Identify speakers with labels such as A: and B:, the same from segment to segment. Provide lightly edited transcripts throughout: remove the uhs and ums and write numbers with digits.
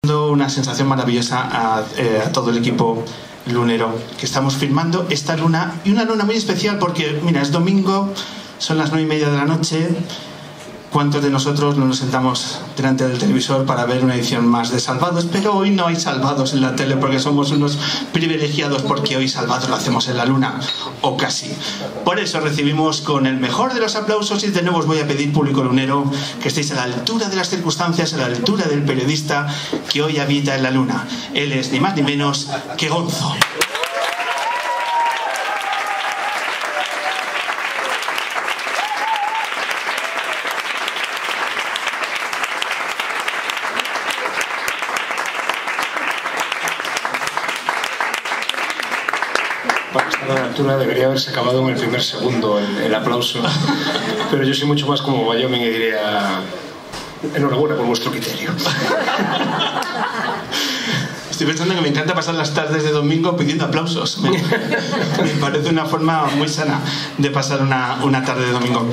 A: Una sensación maravillosa a todo el equipo lunero que estamos filmando esta luna, y una luna muy especial porque, mira, es domingo, son las 9:30 de la noche. ¿Cuántos de nosotros no nos sentamos delante del televisor para ver una edición más de Salvados? Pero hoy no hay Salvados en la tele porque somos unos privilegiados, porque hoy Salvados lo hacemos en la luna, o casi. Por eso recibimos con el mejor de los aplausos, y de nuevo os voy a pedir, público lunero, que estéis a la altura de las circunstancias, a la altura del periodista que hoy habita en la luna. Él es ni más ni menos que Gonzo.
B: Para estar a la altura debería haberse acabado en el primer segundo el aplauso, pero yo soy mucho más como Wyoming y diría enhorabuena por vuestro criterio.
A: Estoy pensando que me encanta pasar las tardes de domingo pidiendo aplausos. Me parece una forma muy sana de pasar una tarde de domingo.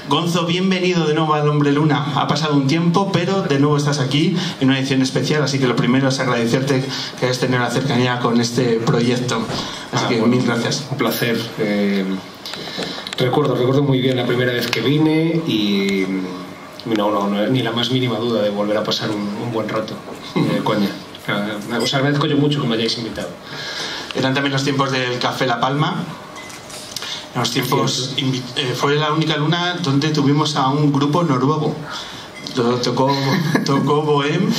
A: Gonzo, bienvenido de nuevo al Hombre Luna. Ha pasado un tiempo, pero de nuevo estás aquí en una edición especial, así que lo primero es agradecerte que hayas tenido la cercanía con este proyecto. Así que
B: bueno,
A: mil gracias.
B: Un placer. Recuerdo muy bien la primera vez que vine y no ni la más mínima duda de volver a pasar un buen rato. Coña. Os agradezco yo mucho que me hayáis invitado.
A: Eran también los tiempos del Café La Palma. En los tiempos fue la única luna donde tuvimos a un grupo noruego. Tocó Bohem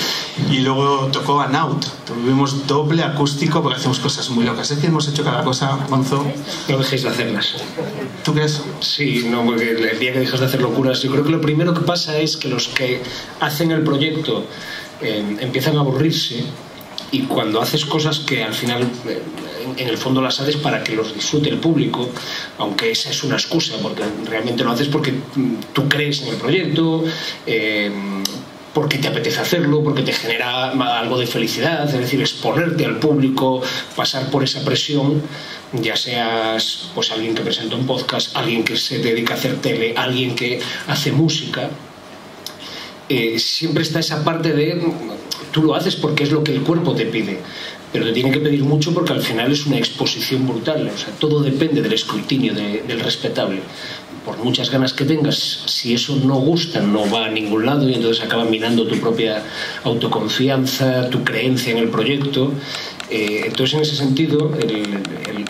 A: y luego tocó Anaut. Tuvimos doble acústico porque hacemos cosas muy locas. Es que hemos hecho cada cosa, Gonzo.
B: No dejéis de hacerlas.
A: ¿Tú crees?
B: Sí, no, porque el día que dejas de hacer locuras, yo creo que lo primero que pasa es que los que hacen el proyecto empiezan a aburrirse, y cuando haces cosas que al final en el fondo las haces para que los disfrute el público, aunque esa es una excusa, porque realmente lo haces porque tú crees en el proyecto, porque te apetece hacerlo, porque te genera algo de felicidad, es decir, exponerte al público, pasar por esa presión, ya seas pues alguien que presenta un podcast, alguien que se dedica a hacer tele, alguien que hace música. Siempre está esa parte de tú lo haces porque es lo que el cuerpo te pide, pero te tiene que pedir mucho porque al final es una exposición brutal. O sea, todo depende del escrutinio del respetable. Por muchas ganas que tengas, si eso no gusta, no va a ningún lado, y entonces acaba minando tu propia autoconfianza, tu creencia en el proyecto. Entonces, en ese sentido,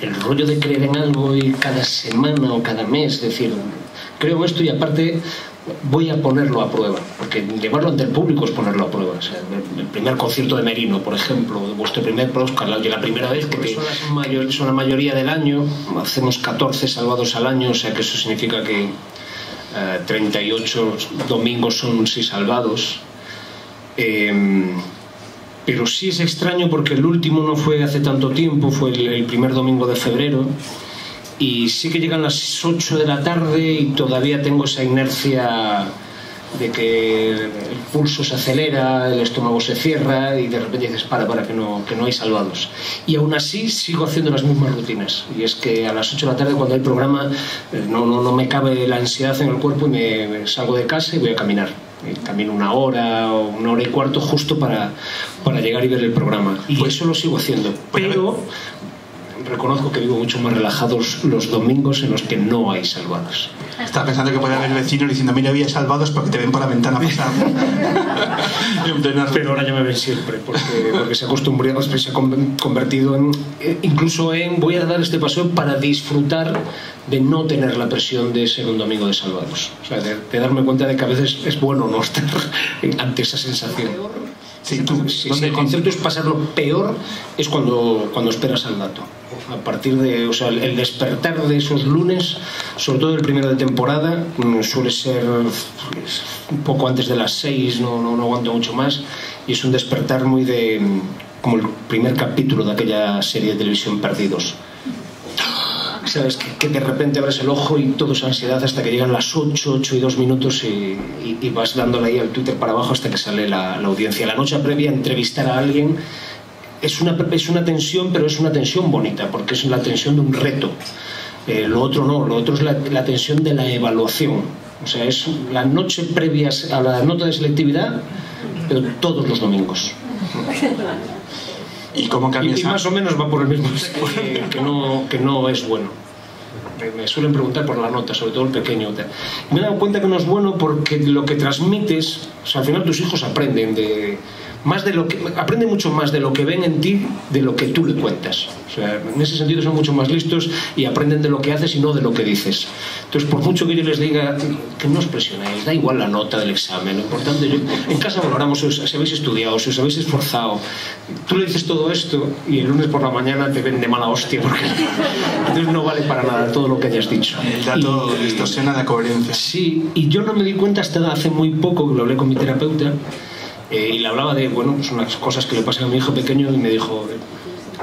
B: el rollo de creer en algo y cada semana o cada mes decir creo en esto y aparte voy a ponerlo a prueba, porque llevarlo ante el público es ponerlo a prueba. O sea, el primer concierto de Merino, por ejemplo, vuestro primer Oscar, la primera vez que son la mayoría del año, hacemos 14 Salvados al año, o sea que eso significa que 38 domingos son 6 Salvados. Pero sí es extraño porque el último no fue hace tanto tiempo, fue el primer domingo de febrero. Y sí que llegan las 8 de la tarde y todavía tengo esa inercia de que el pulso se acelera, el estómago se cierra y de repente dices para que no hay Salvados. Y aún así sigo haciendo las mismas rutinas. Y es que a las 8 de la tarde, cuando hay programa, no me cabe la ansiedad en el cuerpo y me salgo de casa y voy a caminar. Camino 1 hora o 1 hora y cuarto justo para llegar y ver el programa. Y eso lo sigo haciendo. Pero reconozco que vivo mucho más relajados los domingos en los que no hay Salvados.
A: Estaba pensando que puede haber vecinos diciendo mira, había Salvados porque te ven por la ventana pasar.
B: Pero ahora ya me ven siempre porque se ha acostumbrado, se ha convertido incluso en voy a dar este paseo para disfrutar de no tener la presión de ser un domingo de Salvados. O sea, de darme cuenta de que a veces es bueno no estar ante esa sensación. Si el concepto es pasarlo peor, es cuando esperas al dato. A partir de, o sea, el despertar de esos lunes, sobre todo el primero de temporada, suele ser un poco antes de las 6, no aguanto mucho más, y es un despertar muy de como el primer capítulo de aquella serie de televisión Perdidos. Sabes que de repente abres el ojo y todo es ansiedad hasta que llegan las 8 y 2 minutos y vas dándole ahí al Twitter para abajo hasta que sale la audiencia. La noche previa a entrevistar a alguien es una tensión, pero es una tensión bonita porque es la tensión de un reto. Lo otro no, lo otro es la tensión de la evaluación. O sea, es la noche previa a la nota de selectividad, pero todos los domingos.
A: ¿Y cómo cambia
B: y más o menos va por el mismo que no es bueno. Me suelen preguntar por la nota, sobre todo el pequeño. Me he dado cuenta que no es bueno porque lo que transmites, o sea, al final tus hijos aprenden aprenden mucho más de lo que ven en ti de lo que tú le cuentas. O sea, en ese sentido son mucho más listos y aprenden de lo que haces y no de lo que dices. Entonces, por mucho que yo les diga que no os presionéis, da igual la nota del examen, lo importante, en casa valoramos si habéis estudiado, si os habéis esforzado. Tú le dices todo esto y el lunes por la mañana te ven de mala hostia porque entonces no vale para nada todo lo que hayas dicho.
A: El dato distorsiona la coherencia.
B: Sí, y yo no me di cuenta hasta hace muy poco, que lo hablé con mi terapeuta, y le hablaba de, bueno, pues unas cosas que le pasan a mi hijo pequeño y me dijo,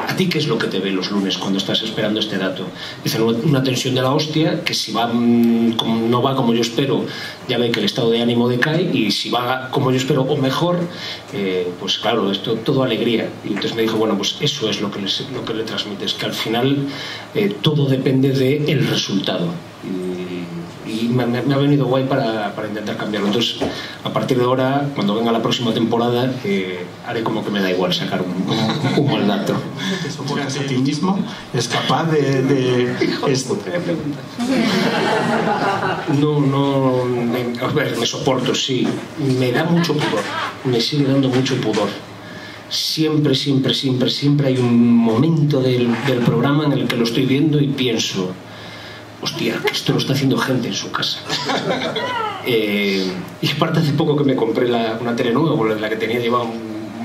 B: ¿a ti qué es lo que te ve los lunes cuando estás esperando este dato? Dice, una tensión de la hostia, que si no va como yo espero, ya ve que el estado de ánimo decae, y si va como yo espero o mejor, pues claro, esto todo alegría. Y entonces me dijo, bueno, pues eso es lo que le transmites, que al final todo depende del resultado. Y me ha venido guay para intentar cambiarlo. Entonces, a partir de ahora, cuando venga la próxima temporada, haré como que me da igual sacar un mal dato.
A: ¿Te soportas a ti mismo? ¿Es capaz de...
B: No, a ver, me soporto, sí. Me da mucho pudor, me sigue dando mucho pudor. Siempre hay un momento del programa en el que lo estoy viendo y pienso, hostia, que esto lo está haciendo gente en su casa. Y aparte hace poco que me compré una tele nueva, la que tenía llevaba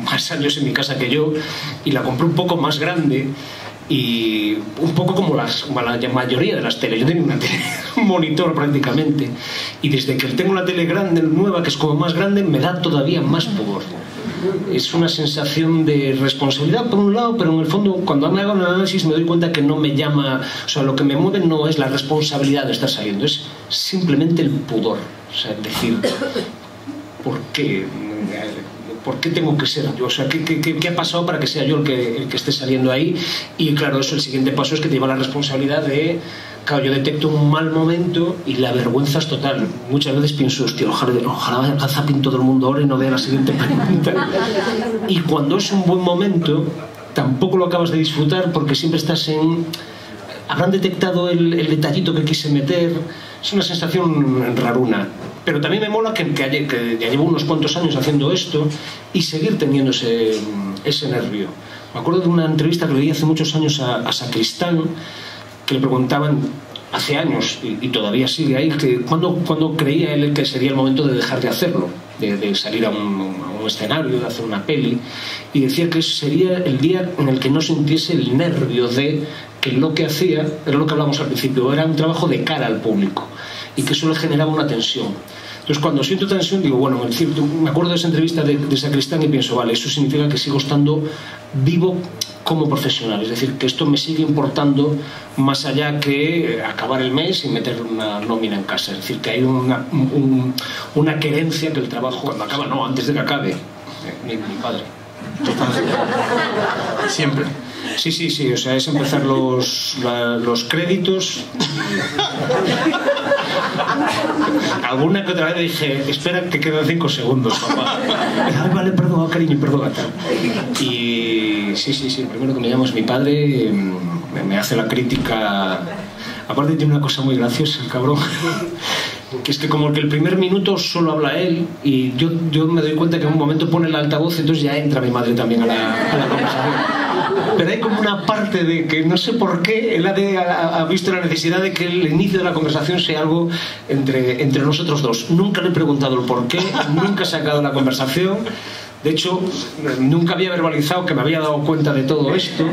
B: más años en mi casa que yo, y la compré un poco más grande y un poco como la mayoría de las teles. Yo tenía una tele, un monitor prácticamente, y desde que tengo una tele grande, nueva, que es como más grande, me da todavía más pudor. Es una sensación de responsabilidad por un lado, pero en el fondo cuando me hago un análisis me doy cuenta que no me llama, o sea, lo que me mueve no es la responsabilidad de estar saliendo, es simplemente el pudor. O sea, decir, ¿por qué? ¿Por qué tengo que ser yo? O sea, ¿qué ha pasado para que sea yo el que esté saliendo ahí? Y claro, eso, el siguiente paso es que te lleva la responsabilidad de... Claro, yo detecto un mal momento y la vergüenza es total. Muchas veces pienso, hostia, ojalá zapping todo el mundo ahora y no vea la siguiente pregunta. Y cuando es un buen momento, tampoco lo acabas de disfrutar porque siempre estás en... Habrán detectado el detallito que quise meter. Es una sensación raruna. Pero también me mola que ya llevo unos cuantos años haciendo esto y seguir teniendo ese nervio. Me acuerdo de una entrevista que leí hace muchos años a Sacristán, que le preguntaban hace años, y todavía sigue ahí, que cuándo creía él que sería el momento de dejar de hacerlo, de salir a un escenario, de hacer una peli, y decía que sería el día en el que no sintiese el nervio de que lo que hacía, era lo que hablamos al principio, era un trabajo de cara al público, y que eso le generaba una tensión. Entonces, cuando siento tensión, digo, bueno, me acuerdo de esa entrevista de Sacristán y pienso, vale, eso significa que sigo estando vivo como profesional, es decir, que esto me sigue importando más allá que acabar el mes y meter una nómina en casa. Es decir, que hay una querencia que el trabajo, cuando acaba, no, antes de que acabe, mi padre.
A: Siempre.
B: Sí, o sea, es empezar los créditos. Alguna que otra vez dije, espera que quedan 5 segundos, papá. Ay, vale, perdón, cariño, perdón. Y sí, el primero que me llama es mi padre, me hace la crítica. Aparte tiene una cosa muy graciosa, el cabrón, que es que como que el primer minuto solo habla él y yo me doy cuenta que en un momento pone el altavoz, entonces ya entra mi madre también a la conversación. Pero hay como una parte de que no sé por qué él ha visto la necesidad de que el inicio de la conversación sea algo entre nosotros dos. Nunca le he preguntado el por qué, nunca he sacado la conversación. De hecho, nunca había verbalizado que me había dado cuenta de todo esto,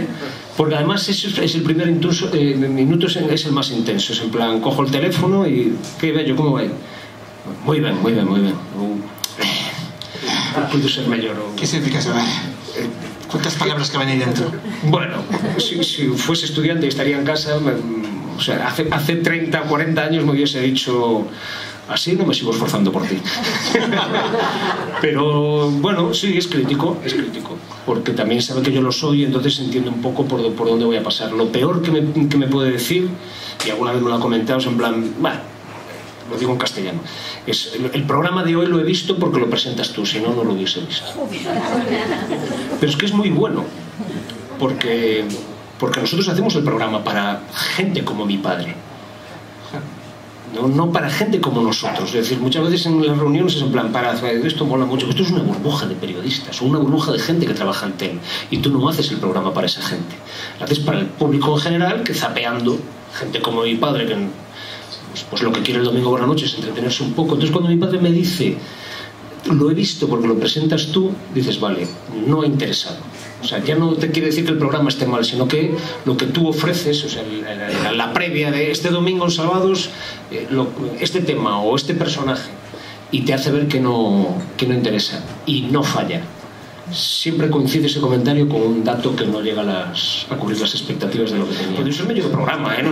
B: porque además es el primer minuto es el más intenso. Es en plan, cojo el teléfono y ¿qué bello? ¿Cómo va? Muy bien. Puedo ser mayor.
A: ¿Qué significa eso? ¿Cuántas palabras que van ahí dentro?
B: Bueno, si fuese estudiante y estaría en casa, o sea, hace 30, 40 años me hubiese dicho... Así no me sigo esforzando por ti. Pero bueno, sí, es crítico, porque también sabe que yo lo soy, entonces entiende un poco por dónde voy a pasar. Lo peor que me puede decir, y alguna vez me lo ha comentado, es en plan, lo digo en castellano. El programa de hoy lo he visto porque lo presentas tú, si no, no lo hubiese visto. Pero es que es muy bueno, porque nosotros hacemos el programa para gente como mi padre. No para gente como nosotros. Es decir, muchas veces en las reuniones es en plan, esto mola mucho, esto es una burbuja de periodistas o una burbuja de gente que trabaja en tele, y tú no haces el programa para esa gente, lo haces para el público en general, que zapeando, gente como mi padre, que pues lo que quiere el domingo por la noche es entretenerse un poco. Entonces cuando mi padre me dice, lo he visto porque lo presentas tú, dices, vale, no ha interesado. O sea, ya no te quiere decir que el programa esté mal, sino que lo que tú ofreces, o sea, la previa de este domingo en Salvados, este tema o este personaje, y te hace ver que no interesa, y no falla. Siempre coincide ese comentario con un dato que no llega a cubrir las expectativas de lo que tenía. Pero eso es medio de programa, ¿eh?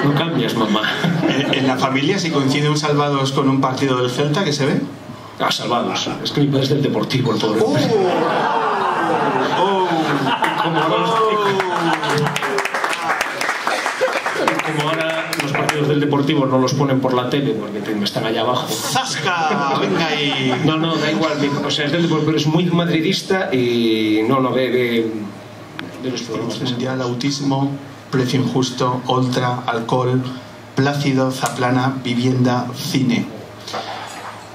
B: No cambias, mamá.
A: ¿En la familia, si coincide un Salvados con un partido del Celta, que se ve?
B: Ah, Salvados. Es que mi padre es del Deportivo, el pobre. Como ahora los partidos del Deportivo no los ponen por la tele porque están allá abajo.
A: ¡Zasca! ¡Venga ahí!
B: No, da igual. O sea, es del Deportivo, pero es muy madridista y ve los programas.
A: Mundial, autismo, precio injusto, ultra, alcohol, Plácido, Zaplana, vivienda, cine.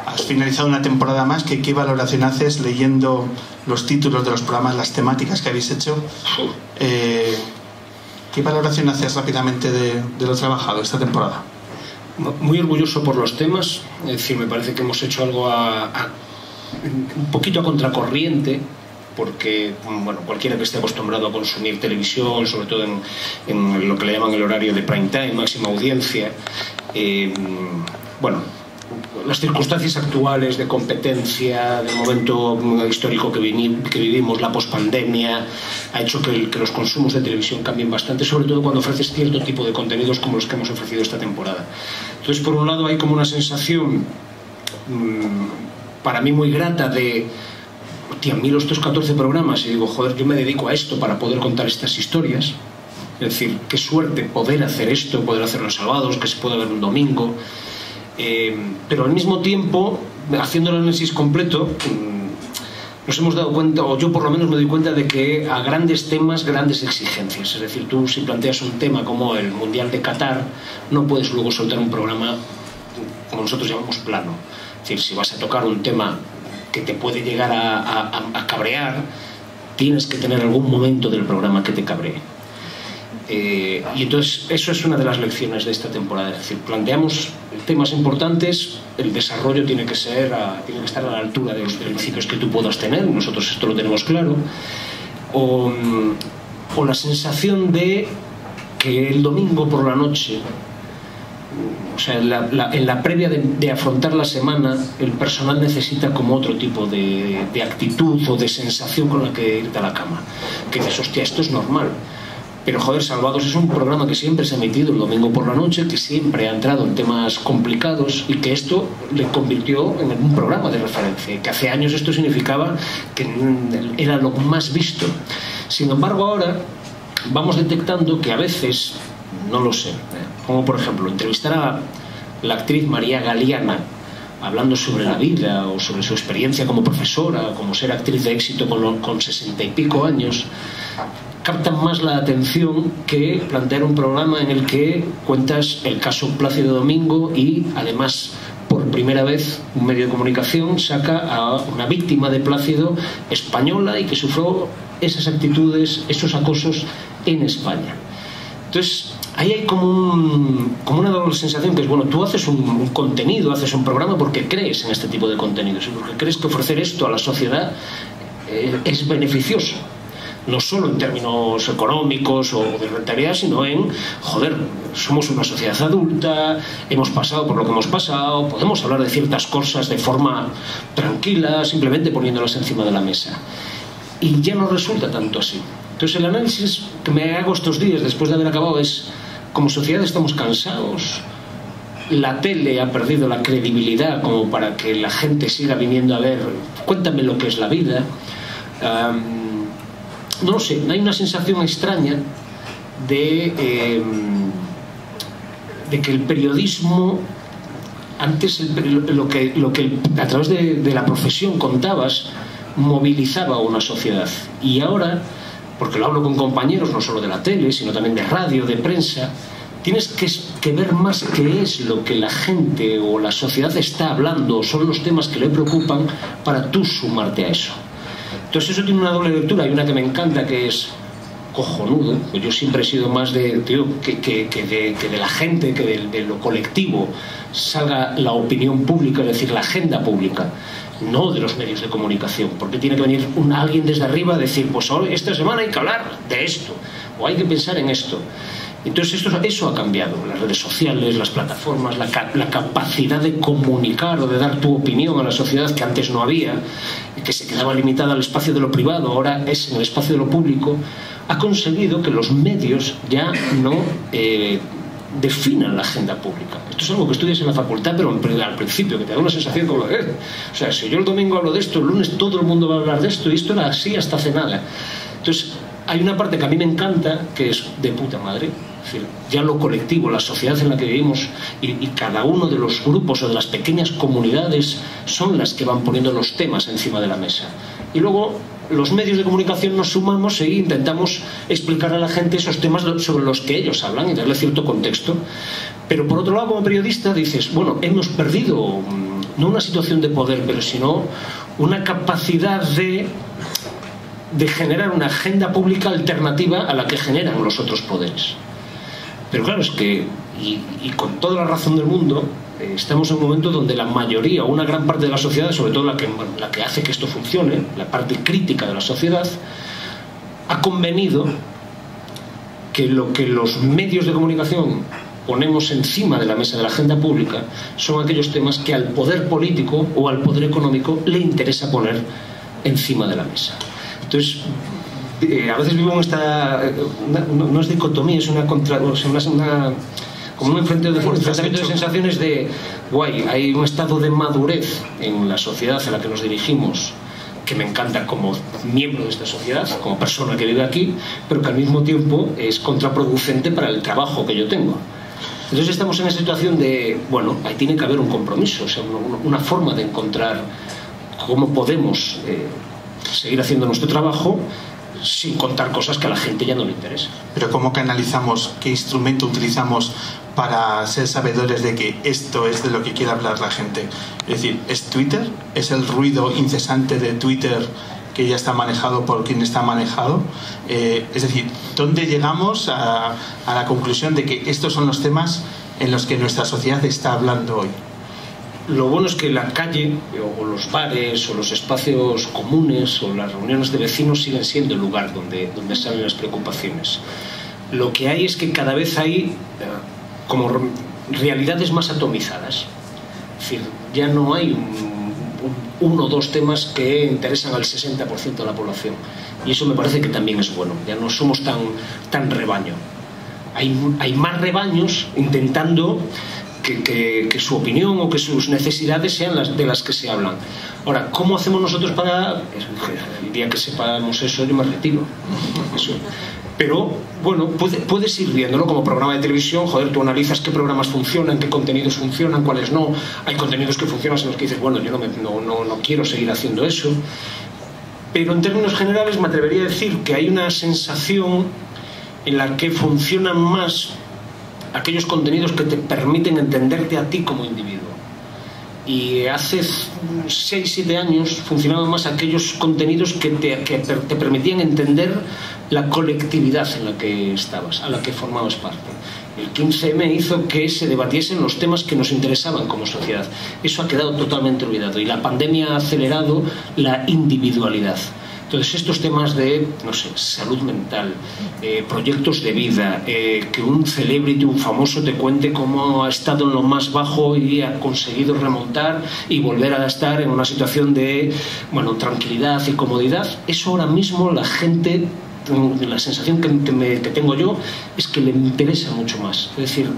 A: Has finalizado una temporada más. ¿Qué valoración haces leyendo los títulos de los programas, las temáticas que habéis hecho? ¿Qué valoración haces rápidamente de lo trabajado esta temporada?
B: Muy orgulloso por los temas. Es decir, me parece que hemos hecho algo un poquito a contracorriente, porque bueno, cualquiera que esté acostumbrado a consumir televisión, sobre todo en lo que le llaman el horario de prime time, máxima audiencia, las circunstancias actuales de competencia, del momento histórico que vivimos, la pospandemia, ha hecho que los consumos de televisión cambien bastante, sobre todo cuando ofreces cierto tipo de contenidos como los que hemos ofrecido esta temporada. Entonces, por un lado, hay como una sensación para mí muy grata de, hostia, miro estos 14 programas y digo, joder, yo me dedico a esto para poder contar estas historias. Es decir, qué suerte poder hacer esto, poder hacerlo los Salvados, que se pueda ver un domingo. Pero al mismo tiempo, haciendo el análisis completo, nos hemos dado cuenta, o yo por lo menos me doy cuenta, de que a grandes temas, grandes exigencias. Es decir, tú si planteas un tema como el Mundial de Qatar, no puedes luego soltar un programa como nosotros llamamos plano. Es decir, si vas a tocar un tema que te puede llegar a cabrear, tienes que tener algún momento del programa que te cabree. Y entonces eso es una de las lecciones de esta temporada. Es decir, planteamos temas importantes, el desarrollo tiene que estar a la altura de los principios que tú puedas tener, nosotros esto lo tenemos claro, o la sensación de que el domingo por la noche, o sea, en la previa de afrontar la semana, el personal necesita como otro tipo de actitud o de sensación con la que irte a la cama, que dices, hostia, esto es normal. Pero joder, Salvados es un programa que siempre se ha emitido el domingo por la noche, que siempre ha entrado en temas complicados, y que esto le convirtió en un programa de referencia, que hace años esto significaba que era lo más visto. Sin embargo, ahora vamos detectando que a veces, no lo sé, como por ejemplo entrevistar a la actriz María Galeana hablando sobre la vida o sobre su experiencia como profesora, como ser actriz de éxito con 60 y pico años, captan más la atención que plantear un programa en el que cuentas el caso Plácido Domingo y además por primera vez un medio de comunicación saca a una víctima de Plácido española y que sufrió esas actitudes, esos acosos en España. Entonces ahí hay como una doble sensación, que es, bueno, tú haces un contenido, haces un programa porque crees en este tipo de contenidos y porque crees que ofrecer esto a la sociedad es beneficioso. No solo en términos económicos o de rentabilidad, sino en, joder, somos una sociedad adulta, hemos pasado por lo que hemos pasado, podemos hablar de ciertas cosas de forma tranquila, simplemente poniéndolas encima de la mesa. Y ya no resulta tanto así. Entonces el análisis que me hago estos días, después de haber acabado, es, como sociedad estamos cansados, la tele ha perdido la credibilidad como para que la gente siga viniendo a ver, cuéntame lo que es la vida. No lo sé, hay una sensación extraña de que el periodismo, antes lo que a través de la profesión contabas, movilizaba a una sociedad. Y ahora, porque lo hablo con compañeros no solo de la tele, sino también de radio, de prensa, tienes que ver más qué es lo que la gente o la sociedad está hablando, son los temas que le preocupan, para tú sumarte a eso. Entonces eso tiene una doble lectura. Hay una que me encanta, que es cojonudo. Yo siempre he sido más de, tío, que de la gente, que de lo colectivo salga la opinión pública, es decir, la agenda pública, no de los medios de comunicación, porque tiene que venir alguien desde arriba a decir, pues hoy, esta semana hay que hablar de esto, o hay que pensar en esto. Entonces eso ha cambiado, las redes sociales, las plataformas, la capacidad de comunicar o de dar tu opinión a la sociedad, que antes no había, que se quedaba limitada al espacio de lo privado, ahora es en el espacio de lo público, ha conseguido que los medios ya no definan la agenda pública. Esto es algo que estudias en la facultad, pero al principio, que te da una sensación como, o sea, si yo el domingo hablo de esto, el lunes todo el mundo va a hablar de esto, y esto era así hasta hace nada. Entonces, hay una parte que a mí me encanta, que es de puta madre. Es decir, ya lo colectivo, la sociedad en la que vivimos y cada uno de los grupos o de las pequeñas comunidades son las que van poniendo los temas encima de la mesa. Y luego los medios de comunicación nos sumamos e intentamos explicar a la gente esos temas sobre los que ellos hablan y darle cierto contexto. Pero por otro lado, como periodista, dices, bueno, hemos perdido no una situación de poder, pero sino una capacidad de generar una agenda pública alternativa a la que generan los otros poderes. Pero claro, es que, y con toda la razón del mundo, estamos en un momento donde la mayoría, o una gran parte de la sociedad, sobre todo la que hace que esto funcione, la parte crítica de la sociedad, ha convenido que lo que los medios de comunicación ponemos encima de la mesa de la agenda pública son aquellos temas que al poder político o al poder económico le interesa poner encima de la mesa. Entonces, a veces vivo en esta, no es dicotomía, es una como un enfrentamiento de sensaciones de, guay, hay un estado de madurez en la sociedad a la que nos dirigimos, que me encanta como miembro de esta sociedad, como persona que vive aquí, pero que al mismo tiempo es contraproducente para el trabajo que yo tengo. Entonces estamos en una situación de, bueno, ahí tiene que haber un compromiso, o sea, una forma de encontrar cómo podemos seguir haciendo nuestro trabajo sin contar cosas que a la gente ya no le interesa.
A: Pero ¿cómo canalizamos, qué instrumento utilizamos para ser sabedores de que esto es de lo que quiere hablar la gente? Es decir, ¿es Twitter? ¿Es el ruido incesante de Twitter que ya está manejado por quien está manejado? Es decir, ¿dónde llegamos a la conclusión de que estos son los temas en los que nuestra sociedad está hablando hoy?
B: Lo bueno es que la calle, o los bares, o los espacios comunes, o las reuniones de vecinos siguen siendo el lugar donde salen las preocupaciones. Lo que hay es que cada vez hay como realidades más atomizadas. Es decir, ya no hay uno o dos temas que interesan al 60% de la población. Y eso me parece que también es bueno. Ya no somos tan rebaño. Hay más rebaños intentando que su opinión o que sus necesidades sean de las que se hablan. Ahora, ¿cómo hacemos nosotros para...? El día que sepamos eso, yo me retiro. Eso. Pero, bueno, puedes ir viéndolo como programa de televisión. Joder, tú analizas qué programas funcionan, qué contenidos funcionan, cuáles no. Hay contenidos que funcionan en los que dices, bueno, yo no quiero seguir haciendo eso. Pero en términos generales me atrevería a decir que hay una sensación en la que funcionan más aquellos contenidos que te permiten entenderte a ti como individuo. Y hace 6-7 años funcionaban más aquellos contenidos que te permitían entender la colectividad en la que estabas, a la que formabas parte. El 15M hizo que se debatiesen los temas que nos interesaban como sociedad. Eso ha quedado totalmente olvidado y la pandemia ha acelerado la individualidad. Entonces estos temas de, no sé, salud mental, proyectos de vida, que un celebrity, un famoso te cuente cómo ha estado en lo más bajo y ha conseguido remontar y volver a estar en una situación de, bueno, tranquilidad y comodidad, eso ahora mismo la gente, la sensación que tengo yo es que le interesa mucho más. Es decir,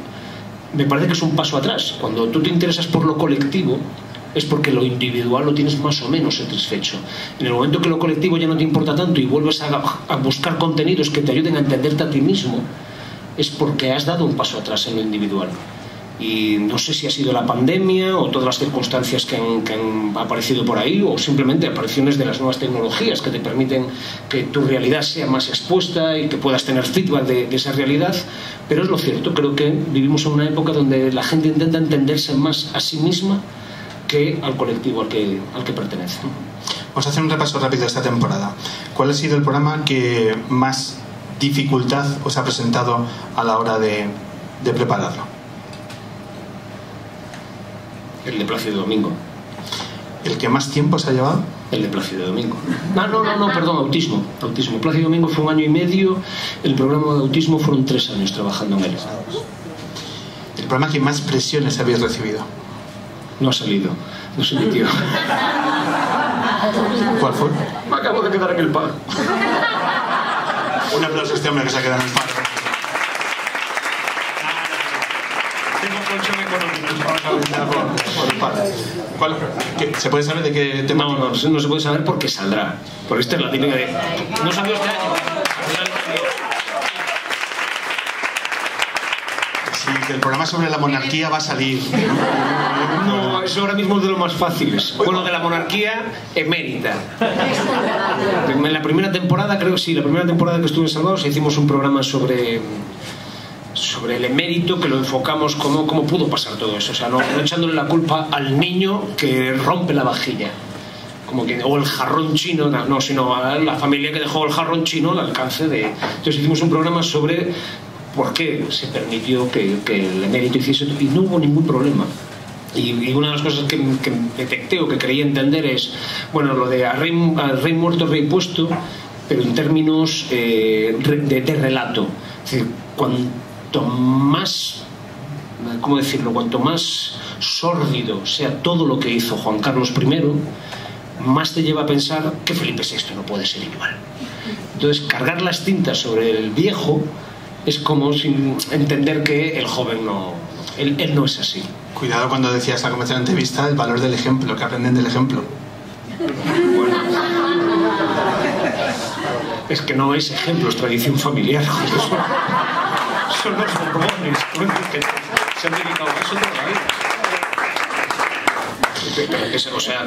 B: me parece que es un paso atrás. Cuando tú te interesas por lo colectivo, es porque lo individual lo tienes más o menos satisfecho. En el momento que lo colectivo ya no te importa tanto y vuelves a buscar contenidos que te ayuden a entenderte a ti mismo, es porque has dado un paso atrás en lo individual. Y no sé si ha sido la pandemia o todas las circunstancias que han aparecido por ahí, o simplemente apariciones de las nuevas tecnologías que te permiten que tu realidad sea más expuesta y que puedas tener feedback de esa realidad. Pero es lo cierto, creo que vivimos en una época donde la gente intenta entenderse más a sí misma que al colectivo al que pertenece.
A: Vamos a hacer un repaso rápido de esta temporada. ¿Cuál ha sido el programa que más dificultad os ha presentado a la hora de prepararlo?
B: El de Plácido Domingo.
A: ¿El que más tiempo se ha llevado?
B: El de Plácido Domingo. No, perdón, autismo. Plácido Domingo fue 1 año y medio, el programa de autismo fueron 3 años trabajando en él.
A: ¿El programa que más presiones habéis recibido?
B: No ha salido, no se emitió.
A: ¿Cuál fue?
B: Me acabo de quedar en el paro.
A: Un aplauso a este hombre que se ha quedado en el paro.
B: Tengo colchón económico.
A: ¿Se puede saber de qué tema?
B: No se puede saber porque saldrá. Por esta es la típica de... No salió este año.
A: Sí, que el programa sobre la monarquía va a salir.
B: No, eso ahora mismo es de lo más fáciles. Bueno, de la monarquía emérita. En la primera temporada, creo que sí, la primera temporada que estuve en Salvados hicimos un programa sobre el emérito, que lo enfocamos cómo pudo pasar todo eso. O sea, no echándole la culpa al niño que rompe la vajilla. O el jarrón chino, no, sino a la familia que dejó el jarrón chino al alcance de... Entonces hicimos un programa sobre por qué se permitió que el emérito hiciese... Y no hubo ningún problema. Y una de las cosas que detecté o que creí entender es, bueno, lo de al rey muerto, rey puesto, pero en términos de relato. Es decir, cuanto más, ¿cómo decirlo?, cuanto más sórdido sea todo lo que hizo Juan Carlos I, más te lleva a pensar que Felipe VI no puede ser igual. Entonces, cargar las tintas sobre el viejo es como sin entender que el joven él no es así.
A: Cuidado cuando decías al comenzar la entrevista el valor del ejemplo, que aprenden del ejemplo.
B: Bueno, es que no es ejemplo, es tradición familiar. Son los borbones que se han dedicado a eso toda la vida. O sea,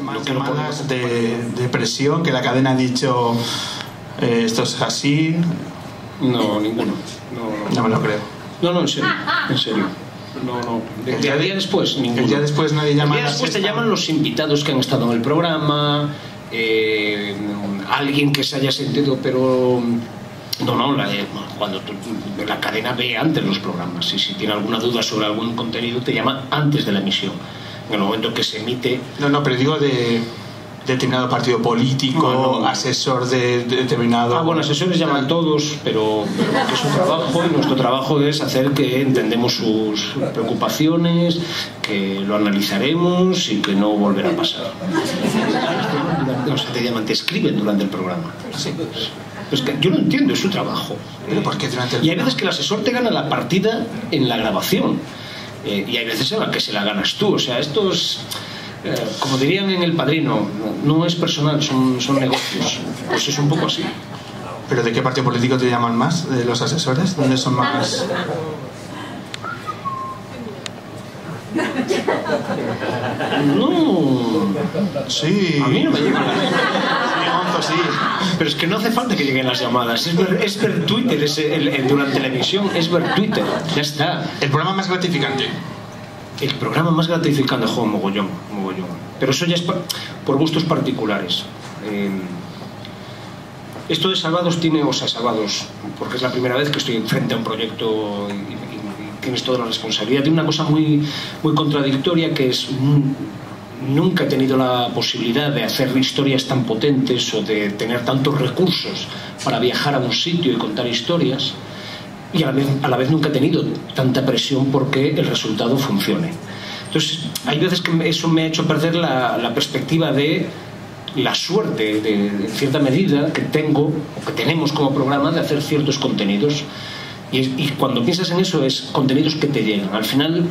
A: más llamadas de presión, que la cadena ha dicho esto es así.
B: No, ninguno.
A: No me lo creo.
B: No, en serio. No. El día después, ninguno.
A: El día después nadie llama.
B: El día después te llaman los invitados que han estado en el programa, alguien que se haya sentido, pero cuando la cadena ve antes los programas, y si tiene alguna duda sobre algún contenido te llama antes de la emisión, en el momento que se emite.
A: No, pero digo de determinado partido político, asesor de determinado...
B: Bueno, asesores llaman todos, pero es su trabajo, y nuestro trabajo es hacer que entendemos sus preocupaciones, que lo analizaremos y que no volverá a pasar. O sea, te escriben durante el programa.
A: Sí.
B: Pues que yo no entiendo, es su trabajo.
A: ¿Pero por qué durante el
B: Y hay veces que el asesor te gana la partida en la grabación, y hay veces en la que se la ganas tú. O sea, esto es... como dirían en El Padrino, no es personal, son negocios. Pues es un poco así.
A: ¿Pero de qué partido político te llaman más? ¿De los asesores? ¿Dónde son más...?
B: No.
A: Sí.
B: A mí no me llegan las
A: llamadas. Sí.
B: Pero es que no hace falta que lleguen las llamadas. Es ver Twitter durante la emisión. Es ver Twitter. Ya está.
A: ¿El programa más gratificante?
B: El programa más gratificante, mogollón. Pero eso ya es por gustos particulares. Esto de Salvados Salvados, porque es la primera vez que estoy frente a un proyecto y tienes toda la responsabilidad. Tiene una cosa muy contradictoria, que es... Nunca he tenido la posibilidad de hacer historias tan potentes o de tener tantos recursos para viajar a un sitio y contar historias, y a la vez nunca he tenido tanta presión porque el resultado funcione. Entonces hay veces que eso me ha hecho perder la perspectiva de la suerte, en cierta medida, que tengo o que tenemos como programa de hacer ciertos contenidos, y cuando piensas en eso es contenidos que te llegan. Al final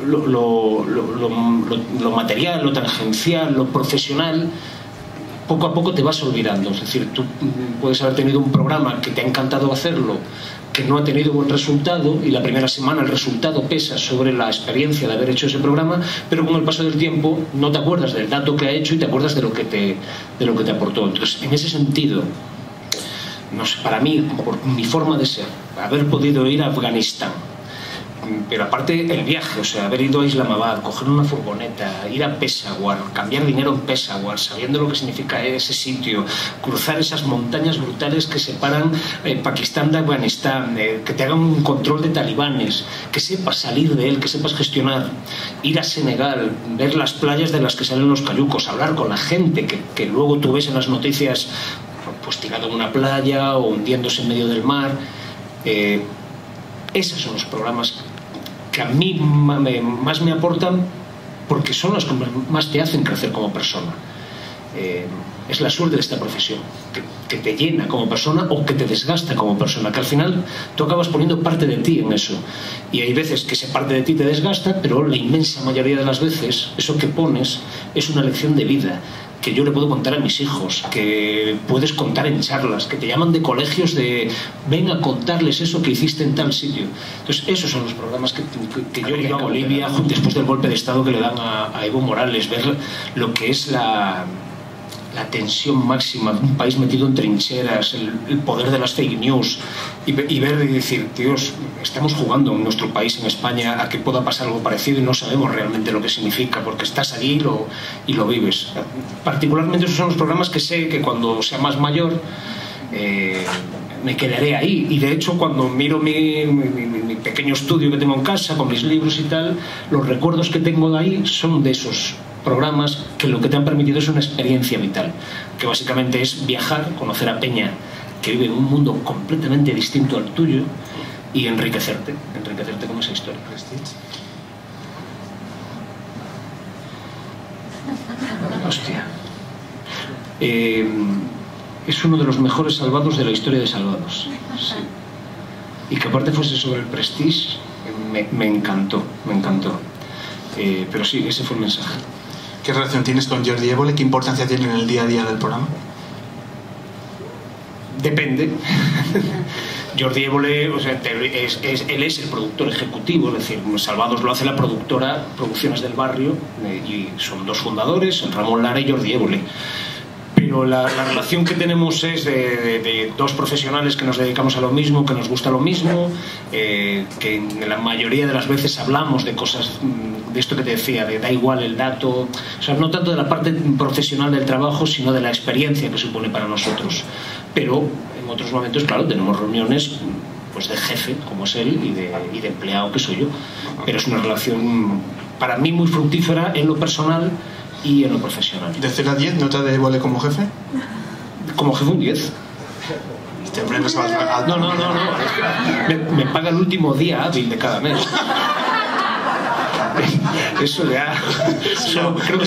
B: lo material, lo tangencial, lo profesional, poco a poco te vas olvidando. Es decir, tú puedes haber tenido un programa que te ha encantado hacerlo que no ha tenido buen resultado, y la primera semana el resultado pesa sobre la experiencia de haber hecho ese programa, pero con el paso del tiempo no te acuerdas del dato que ha hecho y te acuerdas de lo que te aportó. Entonces, en ese sentido, no sé, para mí, por mi forma de ser, haber podido ir a Afganistán, pero aparte el viaje, o sea, haber ido a Islamabad, coger una furgoneta, ir a Peshawar, cambiar dinero en Peshawar, sabiendo lo que significa ese sitio, cruzar esas montañas brutales que separan Pakistán de Afganistán, que te hagan un control de talibanes, que sepas salir de él, que sepas gestionar, ir a Senegal, ver las playas de las que salen los cayucos, hablar con la gente que luego tú ves en las noticias pues tirado en una playa o hundiéndose en medio del mar. Esos son los programas que a mí más me aportan, porque son los que más te hacen crecer como persona. Es la suerte de esta profesión, que te llena como persona o que te desgasta como persona, que al final tú acabas poniendo parte de ti en eso, y hay veces que esa parte de ti te desgasta, pero la inmensa mayoría de las veces eso que pones es una lección de vida que yo le puedo contar a mis hijos, que puedes contar en charlas, que te llaman de colegios de ven a contarles eso que hiciste en tal sitio. Entonces esos son los programas que yo llevo a Bolivia después del golpe de Estado que le dan a Evo Morales, ver lo que es la tensión máxima, un país metido en trincheras, el poder de las fake news, y ver y decir, Dios, estamos jugando en nuestro país, en España, a que pueda pasar algo parecido y no sabemos realmente lo que significa, porque estás allí y lo vives. Particularmente esos son los programas que sé que cuando sea más mayor me quedaré ahí, y de hecho cuando miro mi pequeño estudio que tengo en casa con mis libros y tal, los recuerdos que tengo de ahí son de esos programas que lo que te han permitido es una experiencia vital, que básicamente es viajar, conocer a peña que vive en un mundo completamente distinto al tuyo y enriquecerte con esa historia. Hostia. Es uno de los mejores salvados de la historia de salvados. Sí. Y que aparte fuese sobre el Prestige, me encantó. Pero sí, ese fue el mensaje.
A: ¿Qué relación tienes con Jordi Évole? ¿Qué importancia tiene en el día a día del programa?
B: Depende. Jordi Évole, o sea, él es el productor ejecutivo, es decir, Salvados lo hace la productora Producciones del Barrio, y son dos fundadores, Ramón Lara y Jordi Évole. Pero la relación que tenemos es de dos profesionales que nos dedicamos a lo mismo, que nos gusta lo mismo, que en la mayoría de las veces hablamos de cosas, de esto que te decía, de da igual el dato, o sea, no tanto de la parte profesional del trabajo, sino de la experiencia que supone para nosotros. Pero en otros momentos, claro, tenemos reuniones pues de jefe, como es él, y de empleado, que soy yo. Pero es una relación para mí muy fructífera en lo personal y en lo profesional.
A: ¿De 0 a 10 nota de Évole como jefe?
B: Como jefe un 10. No. Me paga el último día hábil de cada mes. Eso ya... Creo que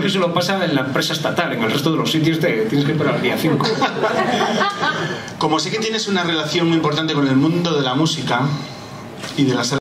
B: eso lo pasa en la empresa estatal. En el resto de los sitios tienes que esperar el día 5.
A: Como sé que tienes una relación muy importante con el mundo de la música y de las